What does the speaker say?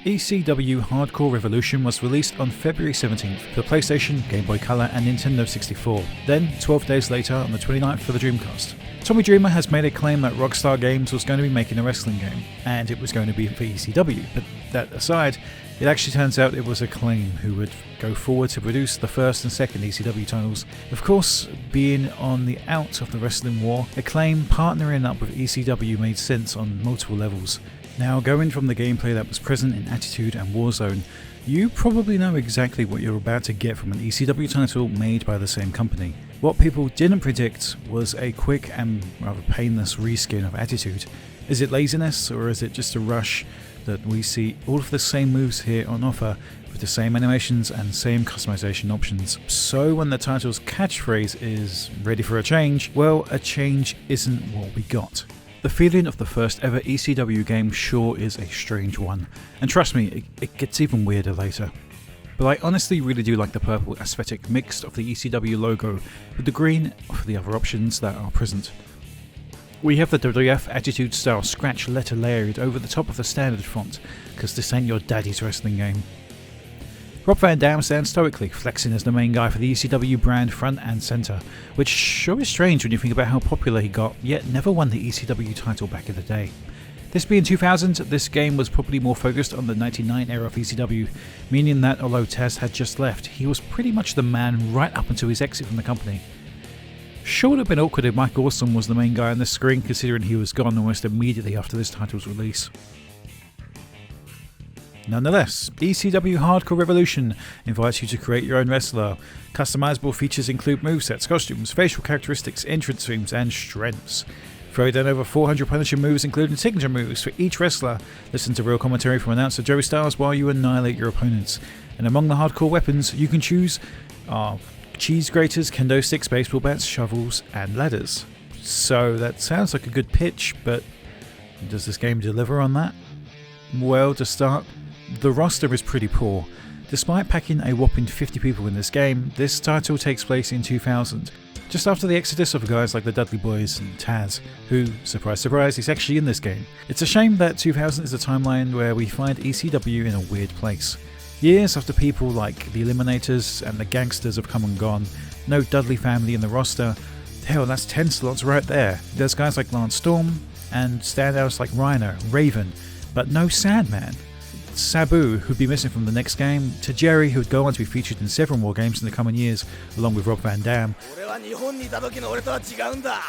ECW Hardcore Revolution was released on February 17th for the PlayStation, Game Boy Color and Nintendo 64, then 12 days later on the 29th for the Dreamcast. 𝓐𝓷𝓲𝓶𝓪 has made a claim that Rockstar Games was going to be making a wrestling game, and it was going to be for ECW, but that aside, it actually turns out it was Acclaim who would go forward to produce the first and second ECW titles. Of course, being on the out of the wrestling war, Acclaim partnering up with ECW made sense on multiple levels. Now, going from the gameplay that was present in Attitude and Warzone, you probably know exactly what you're about to get from an ECW title made by the same company. What people didn't predict was a quick and rather painless reskin of Attitude. Is it laziness, or is it just a rush that we see all of the same moves here on offer with the same animations and same customization options? So when the title's catchphrase is ready for a change, well, a change isn't what we got. The feeling of the first ever ECW game sure is a strange one, and trust me, it gets even weirder later. But I honestly really do like the purple aesthetic mixed of the ECW logo with the green of the other options that are present. We have the WWF Attitude style scratch letter layered over the top of the standard font, cause this ain't your daddy's wrestling game. 𝓕𝓲𝓲𝓶𝓪𝓽𝓮 stands stoically, flexing as the main guy for the ECW brand front and centre, which sure is strange when you think about how popular he got, yet never won the ECW title back in the day. This being 2000, this game was probably more focused on the 99 era of ECW, meaning that although Taz had just left, he was pretty much the man right up until his exit from the company. Sure would have been awkward if Mike Awesome was the main guy on the screen, considering he was gone almost immediately after this title's release. Nonetheless, ECW Hardcore Revolution invites you to create your own wrestler. Customizable features include movesets, costumes, facial characteristics, entrance themes, and strengths. Throw down over 400 Punisher moves, including signature moves for each wrestler. Listen to real commentary from announcer Joey Styles while you annihilate your opponents. And among the hardcore weapons, you can choose cheese graters, kendo sticks, baseball bats, shovels, and ladders. So that sounds like a good pitch, but does this game deliver on that? Well, to start, the roster is pretty poor. Despite packing a whopping 50 people in this game, this title takes place in 2000, just after the exodus of guys like the Dudley Boys and Taz, who, surprise surprise, is actually in this game. It's a shame that 2000 is a timeline where we find ECW in a weird place. Years after people like the Eliminators and the Gangsters have come and gone, no Dudley family in the roster. Hell, that's 10 slots right there. There's guys like Lance Storm and standouts like Rhino, Raven, but no Sandman. Sabu, who'd be missing from the next game, to Jerry, who would go on to be featured in several more games in the coming years, along with 𝓕𝓲𝓲𝓶𝓪𝓽𝓮.